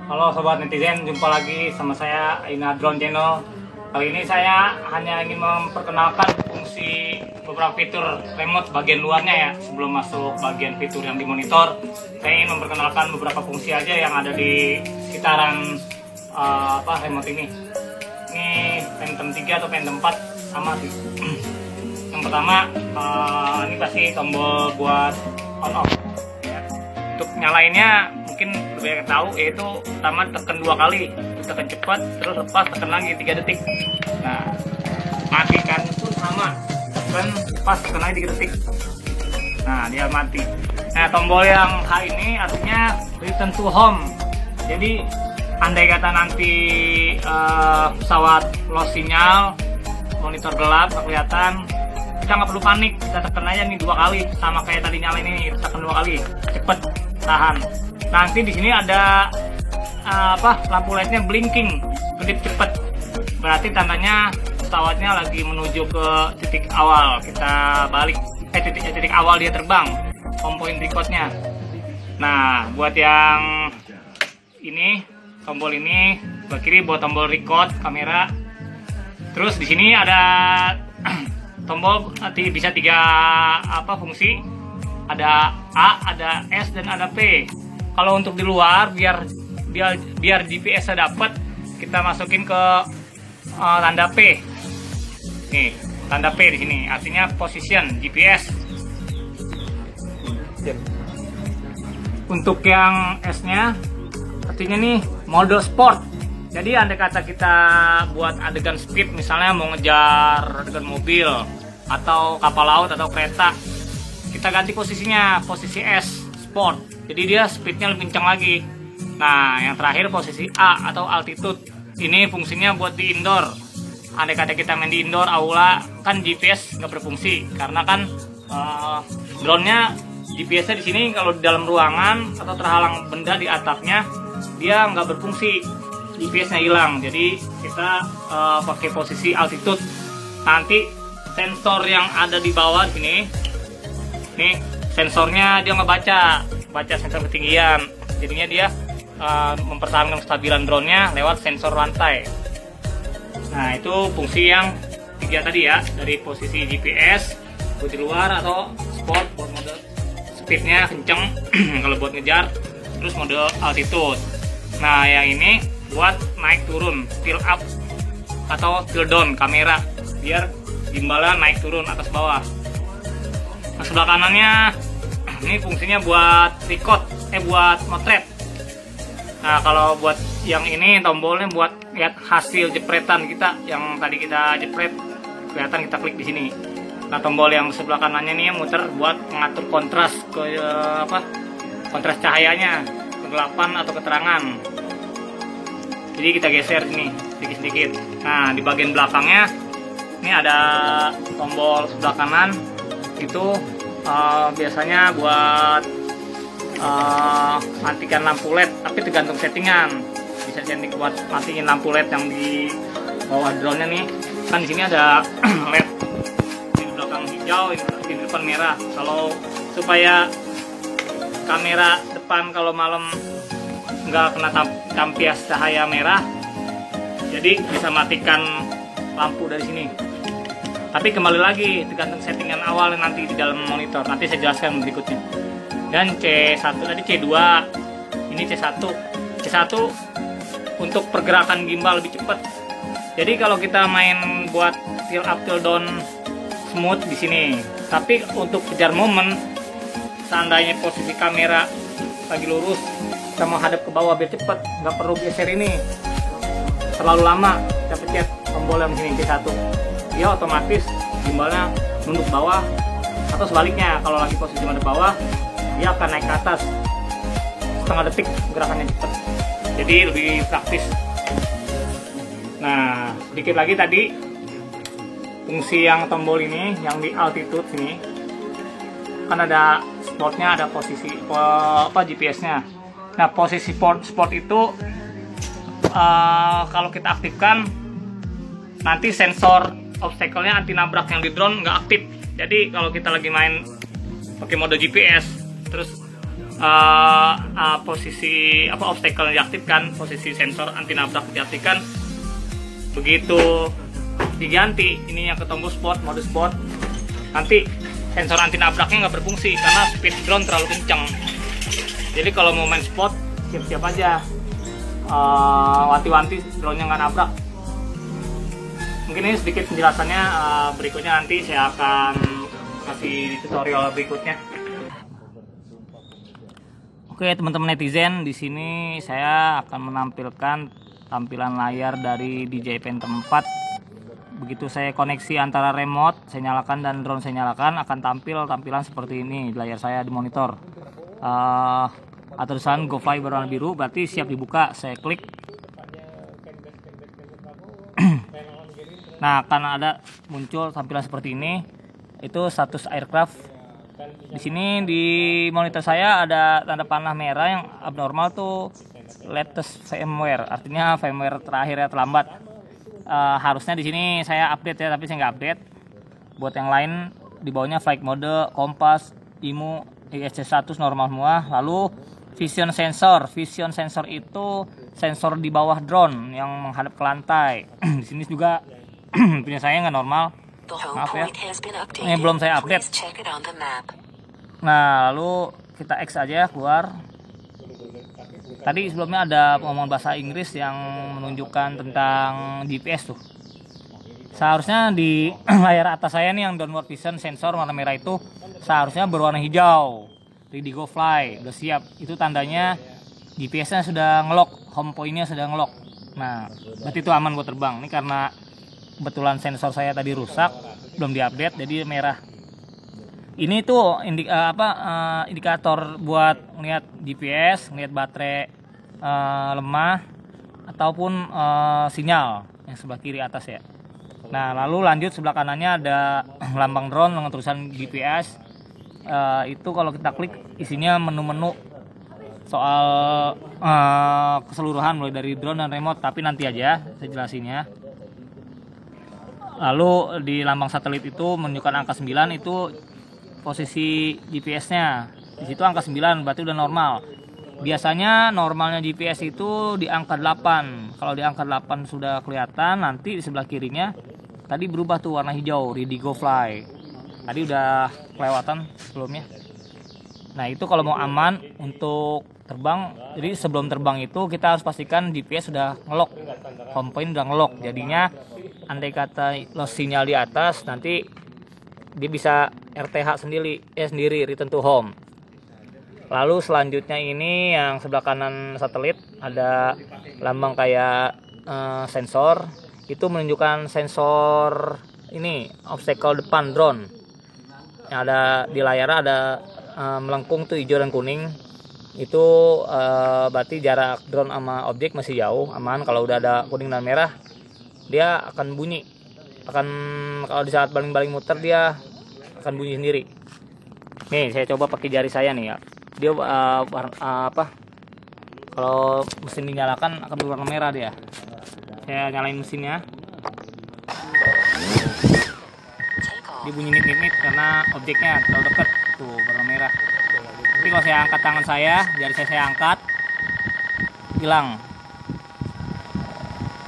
Halo sobat netizen, jumpa lagi sama saya Aina Drone Channel. Kali ini saya hanya ingin memperkenalkan fungsi beberapa fitur remote bagian luarnya ya. Sebelum masuk bagian fitur yang di monitor, saya ingin memperkenalkan beberapa fungsi aja yang ada di sekitaran remote ini. Ini Phantom 3 atau Phantom 4 sama sih. Yang pertama, ini pasti tombol buat on off. Untuk nyalainnya mungkin lebih banyak tahu, yaitu pertama tekan 2 kali, tekan cepat, terus lepas tekan lagi 3 detik. Nah, matikan pun sama, tekan lepas tekan lagi 3 detik. Nah, dia mati. Nah, tombol yang H ini artinya return to home. Jadi andai kata nanti pesawat lost sinyal, monitor gelap nggak kelihatan, kita nggak perlu panik, kita tekan aja nih 2 kali, sama kayak tadi nyalain ini, tekan 2 kali, cepet, tahan. Nanti di sini ada lampu LED-nya blinking, kedip cepet, berarti tandanya pesawatnya lagi menuju ke titik awal. Kita balik titik awal dia terbang, home point record-nya. Nah, buat yang ini, tombol ini sebelah kiri buat tombol record kamera. Terus di sini ada tombol nanti bisa 3 fungsi. Ada A, ada S, dan ada P. Kalau untuk di luar biar GPS-nya dapat, kita masukin ke tanda P. Nih, tanda P di sini artinya position GPS. Untuk yang S-nya artinya nih mode sport. Jadi andai kata kita buat adegan speed, misalnya mau ngejar adegan mobil atau kapal laut atau kereta, kita ganti posisinya, posisi S, sport. Jadi dia speednya lebih kencang lagi. Nah, yang terakhir posisi A atau altitude. Ini fungsinya buat di indoor. Andai kata kita main di indoor, aula, kan GPS nggak berfungsi karena kan drone-nya GPS-nya di sini kalau di dalam ruangan atau terhalang benda di atapnya, dia nggak berfungsi, GPS-nya hilang. Jadi kita pakai posisi altitude. Nanti sensor yang ada di bawah sini, nih sensornya dia baca sensor ketinggian. Jadinya dia mempertahankan kestabilan drone-nya lewat sensor rantai. Nah, itu fungsi yang 3 tadi ya, dari posisi GPS buat di luar atau sport buat mode speednya kenceng kalau buat ngejar, terus mode altitude. Nah, yang ini buat naik turun, tilt up atau tilt down kamera, biar gimbalnya naik turun atas bawah. Nah, sebelah kanannya ini fungsinya buat record, buat motret. Nah, kalau buat yang ini tombolnya buat lihat hasil jepretan kita yang tadi kita jepret, kelihatan, kita klik di sini. Nah, tombol yang sebelah kanannya ini muter buat mengatur kontras kontras cahayanya, kegelapan atau keterangan. Jadi kita geser sini sedikit-sedikit. Nah, di bagian belakangnya ini ada tombol sebelah kanan, itu biasanya buat matikan lampu LED, tapi tergantung settingan. Bisa setting buat matiin lampu LED yang di bawah drone-nya nih. Kan di sini ada LED di belakang hijau, di depan merah. Kalau supaya kamera depan kalau malam nggak kena tampias cahaya merah, jadi bisa matikan lampu dari sini. Tapi kembali lagi tergantung settingan awal nanti di dalam monitor. Nanti saya jelaskan berikutnya. Dan C1 tadi, C2, ini C1. C1 untuk pergerakan gimbal lebih cepat. Jadi kalau kita main buat tilt up tilt down smooth di sini. Tapi untuk kejar momen, seandainya posisi kamera lagi lurus, kita mau hadap ke bawah biar cepet, nggak perlu geser ini terlalu lama. Kita pencet tombol yang sini C1, dia otomatis gimbalnya nunduk bawah, atau sebaliknya kalau lagi posisi madep bawah, dia akan naik ke atas setengah detik, gerakannya cepat, jadi lebih praktis. Nah, sedikit lagi tadi fungsi yang tombol ini yang di altitude sini kan ada sportnya, ada posisi GPS-nya. Nah, posisi sport itu kalau kita aktifkan, nanti sensor obstacle-nya anti nabrak yang di drone nggak aktif. Jadi kalau kita lagi main pakai mode GPS, terus posisi obstacle diaktifkan, posisi sensor anti nabrak diaktifkan. Begitu diganti ini yang ke tombol sport, mode sport, nanti sensor anti nabraknya nggak berfungsi karena speed drone terlalu kencang. Jadi kalau mau main sport siap-siap aja, wanti-wanti drone-nya nggak nabrak. Mungkin ini sedikit penjelasannya, berikutnya nanti saya akan kasih tutorial berikutnya. Oke teman-teman netizen, di sini saya akan menampilkan tampilan layar dari DJI Phantom 4. Begitu saya koneksi antara remote saya nyalakan dan drone saya nyalakan, akan tampil tampilan seperti ini di layar saya di monitor. Tulisan GoFly berwarna biru berarti siap dibuka. Saya klik. Nah, akan ada muncul tampilan seperti ini. Itu status aircraft. Di sini di monitor saya ada tanda panah merah yang abnormal tuh latest firmware, artinya firmware terakhir ya, terlambat. Harusnya di sini saya update ya, tapi saya nggak update. Buat yang lain di bawahnya flight mode, kompas, IMU, ISC status normal semua. Lalu vision sensor. Vision sensor itu sensor di bawah drone yang menghadap ke lantai. Di sini juga punya saya nggak normal. Maaf ya. Ini belum saya update. Nah, lalu kita X aja keluar. Tadi sebelumnya ada pengumuman bahasa Inggris yang menunjukkan tentang GPS tuh. Seharusnya di layar atas saya nih yang downward vision sensor warna merah itu seharusnya berwarna hijau. Ready go fly, udah siap. Itu tandanya GPS-nya sudah ngelock, home point-nya sudah ngelock. Nah, berarti itu aman buat terbang. Ini karena kebetulan sensor saya tadi rusak, belum diupdate jadi merah. Ini tuh indikator buat ngeliat GPS, ngeliat baterai lemah ataupun sinyal yang sebelah kiri atas ya. Nah, lalu lanjut sebelah kanannya ada lambang drone dengan tulisan GPS. Itu kalau kita klik isinya menu-menu soal keseluruhan mulai dari drone dan remote, tapi nanti aja saya jelasinnya. Lalu di lambang satelit itu menunjukkan angka 9, itu posisi GPS-nya. Di situ angka 9 berarti udah normal. Biasanya normalnya GPS itu di angka 8. Kalau di angka 8 sudah kelihatan, nanti di sebelah kirinya tadi berubah tuh warna hijau, ready go fly. Tadi udah kelewatan sebelumnya. Nah, itu kalau mau aman untuk terbang. Jadi sebelum terbang itu kita harus pastikan GPS sudah ngelock, home point udah ngelock. Jadinya andai kata lost sinyal di atas, nanti dia bisa RTH sendiri, return to home. Lalu selanjutnya ini yang sebelah kanan satelit ada lambang kayak sensor. Itu menunjukkan sensor ini obstacle depan drone. Yang ada di layar ada melengkung tuh hijau dan kuning. Itu berarti jarak drone sama objek masih jauh, aman. Kalau udah ada kuning dan merah, dia akan bunyi. Kalau di saat baling-baling muter dia akan bunyi sendiri. Nih, saya coba pakai jari saya nih ya. Dia kalau mesin dinyalakan akan berwarna merah dia. Saya nyalain mesinnya. Dia bunyi nit-nit karena objeknya terlalu dekat tuh warna merah. Tapi kalau saya angkat tangan saya, jari saya angkat, hilang.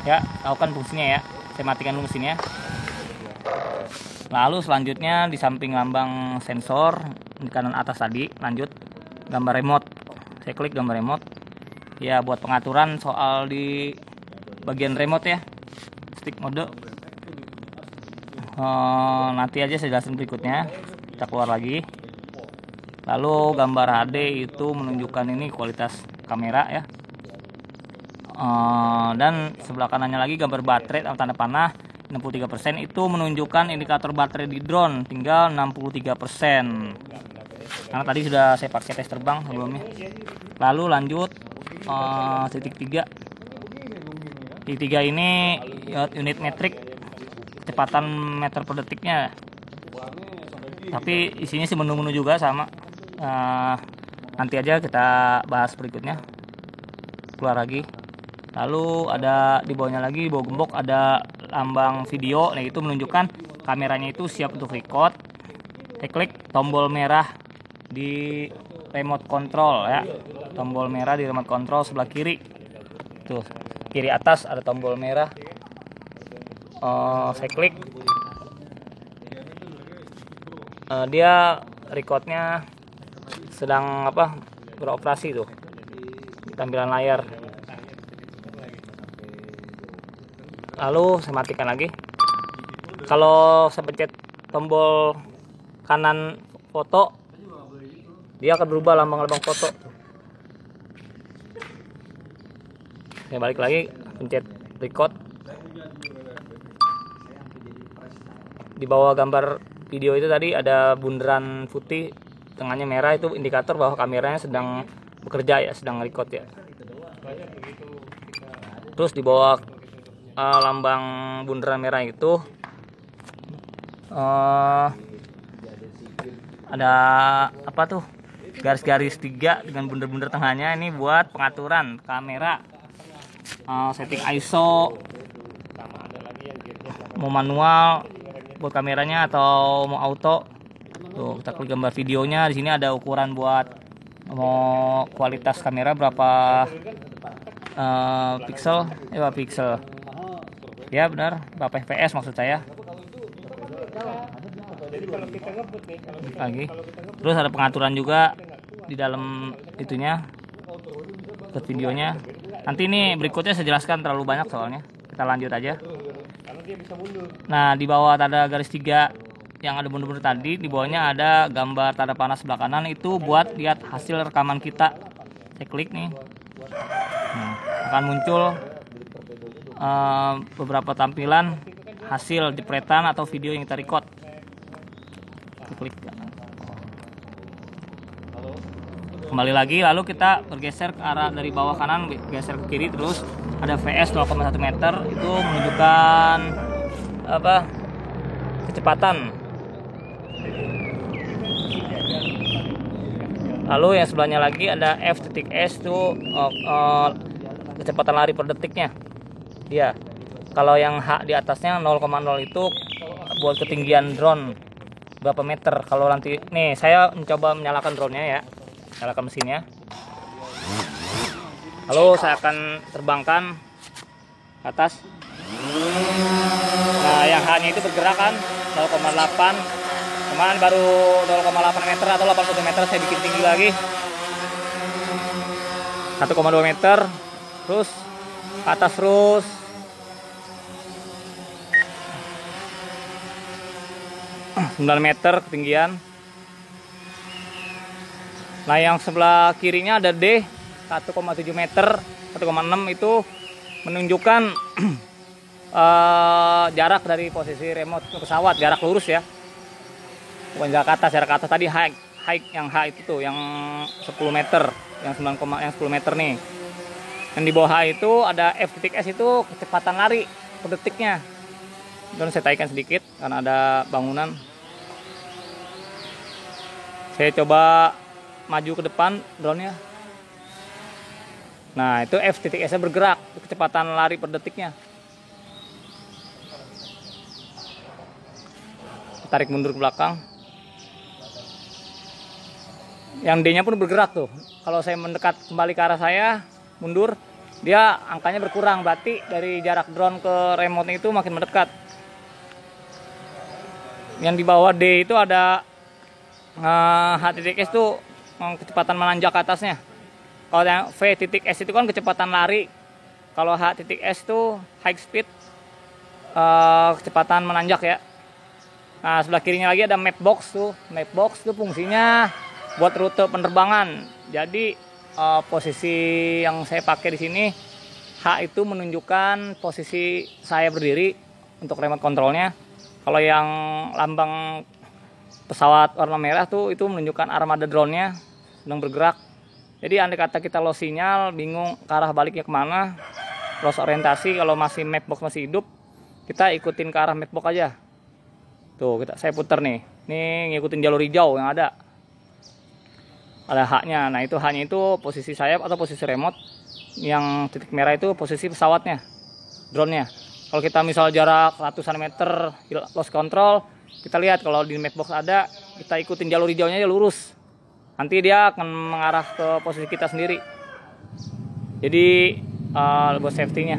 Ya, tahu kan fungsinya ya. Saya matikan dulu mesinnya. Lalu selanjutnya di samping lambang sensor di kanan atas tadi, lanjut gambar remote. Saya klik gambar remote. Ya, buat pengaturan soal di bagian remote ya, stick mode. Nanti aja saya jelasin berikutnya. Kita keluar lagi. Lalu gambar HD itu menunjukkan ini kualitas kamera ya. Dan sebelah kanannya lagi gambar baterai atau tanda panah 63%, itu menunjukkan indikator baterai di drone tinggal 63%. Karena tadi sudah saya pakai tes terbang sebelumnya. Lalu lanjut titik 3. Titik 3 ini unit metrik, kecepatan meter per detiknya. Tapi isinya sih menu-menu juga sama. Nanti aja kita bahas berikutnya. Keluar lagi. Lalu ada di bawahnya lagi, di bawah gembok ada lambang video. Nah, itu menunjukkan kameranya itu siap untuk record. Saya klik tombol merah di remote control ya. Tombol merah di remote control sebelah kiri. Tuh, kiri atas ada tombol merah. Saya klik. Dia recordnya sedang beroperasi tuh di tampilan layar. Lalu saya matikan lagi. Kalau saya pencet tombol kanan foto, dia akan berubah lambang-lambang foto. Saya balik lagi, pencet record. Di bawah gambar video itu tadi ada bundaran putih, tengahnya merah, itu indikator bahwa kameranya sedang bekerja ya, sedang record ya. Terus di bawah lambang bundaran merah itu ada apa tuh, garis-garis 3 dengan bundar-bundar tengahnya. Ini buat pengaturan kamera, setting ISO, mau manual buat kameranya atau mau auto. Tuh, kita klik gambar videonya. Di sini ada ukuran buat mau kualitas kamera berapa piksel, piksel. Ya benar, berapa fps maksud saya. Lagi. Terus ada pengaturan juga di dalam itunya, buat videonya. Nanti ini berikutnya saya jelaskan, terlalu banyak soalnya. Kita lanjut aja. Nah, di bawah ada garis 3 yang ada bundur-bundur tadi, di bawahnya ada gambar tanda panah sebelah kanan, itu buat lihat hasil rekaman kita. Saya klik nih. Akan muncul beberapa tampilan hasil jepretan atau video yang kita record. Kita klik. Kembali lagi, lalu kita bergeser ke arah dari bawah kanan, geser ke kiri, terus ada VS 0,1 meter, itu menunjukkan kecepatan. Lalu yang sebelahnya lagi ada F.S tuh kecepatan lari per detiknya. Dia. Kalau yang H di atasnya 0,0 itu buat ketinggian drone berapa meter. Kalau nanti nih saya mencoba menyalakan drone-nya ya. Nyalakan mesinnya. Lalu saya akan terbangkan ke atas. Nah, yang H-nya itu bergerak kan 0,8. Kemarin baru 0,8 meter atau 80 meter, saya bikin tinggi lagi 1,2 meter, terus ke atas terus. Sembilan meter ketinggian. Nah, yang sebelah kirinya ada D 1,7 meter, 1,6 itu menunjukkan jarak dari posisi remote ke pesawat, jarak lurus ya. Bukan jarak atas tadi high yang H itu tuh, yang 10 meter, yang 10 meter nih. Yang di bawah H itu ada F.S itu kecepatan lari per detiknya. Dan saya taikan sedikit karena ada bangunan. Saya coba maju ke depan drone-nya. Nah, itu F.S-nya bergerak, kecepatan lari per detiknya. Tarik mundur ke belakang. Yang D-nya pun bergerak tuh. Kalau saya mendekat kembali ke arah saya, mundur, dia angkanya berkurang. Berarti dari jarak drone ke remote itu makin mendekat. Yang di bawah D itu ada H.S itu kecepatan menanjak ke atasnya. Kalau yang V.S itu kan kecepatan lari. Kalau H.S itu high speed, kecepatan menanjak ya. Nah, sebelah kirinya lagi ada map box tuh. Map box itu fungsinya buat rute penerbangan. Jadi posisi yang saya pakai di sini, H itu menunjukkan posisi saya berdiri untuk remote controlnya. Kalau yang lambang pesawat warna merah tuh itu menunjukkan armada drone-nya sedang bergerak. Jadi andai kata kita lost sinyal, bingung ke arah baliknya kemana, lost orientasi, kalau masih map box masih hidup, kita ikutin ke arah map box aja. Tuh, saya putar nih. Nih ngikutin jalur hijau yang ada H-nya. Nah, itu H-nya itu posisi sayap atau posisi remote. Yang titik merah itu posisi pesawatnya, drone-nya. Kalau kita misal jarak ratusan meter lost control, kita lihat kalau di map box ada, kita ikutin jalur hijaunya aja lurus. nanti dia akan mengarah ke posisi kita sendiri. Jadi buat safety-nya.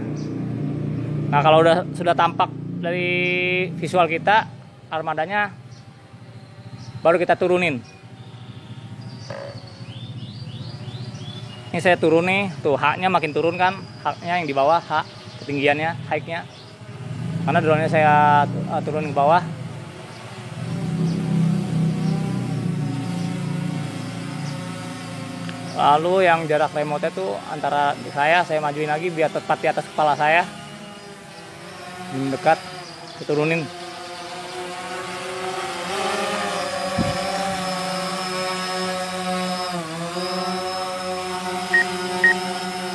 Nah, kalau sudah tampak dari visual kita armadanya, baru kita turunin. Ini saya turun nih, tuh H-nya makin turun kan, H-nya yang di bawah, H ketinggiannya, height-nya. Karena drone-nya saya turun ke bawah. Lalu yang jarak remote tuh antara saya majuin lagi biar tepat di atas kepala saya. Mendekat, turunin.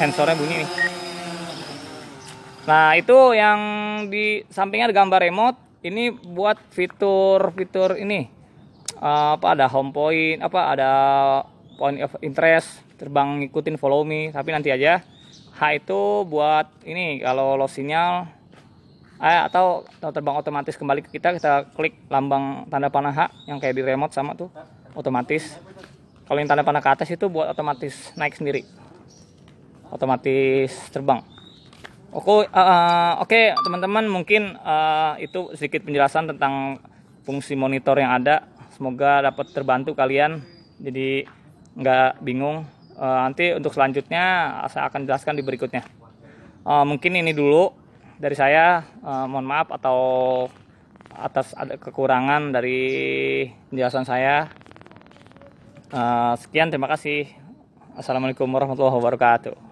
Sensornya bunyi nih. Nah, itu yang di sampingnya ada gambar remote. Ini buat fitur ini. Ada home point, ada point of interest, terbang ngikutin follow me, tapi nanti aja. H itu buat ini kalau lost sinyal atau terbang otomatis kembali ke kita klik lambang tanda panah H yang kayak di remote sama tuh, otomatis. Kalau yang tanda panah ke atas itu buat otomatis naik sendiri, otomatis terbang. Oke, teman-teman, mungkin itu sedikit penjelasan tentang fungsi monitor yang ada. Semoga dapat terbantu kalian, jadi nggak bingung. Nanti untuk selanjutnya saya akan jelaskan di berikutnya. Mungkin ini dulu dari saya. Mohon maaf atas ada kekurangan dari penjelasan saya. Sekian, terima kasih. Assalamualaikum warahmatullahi wabarakatuh.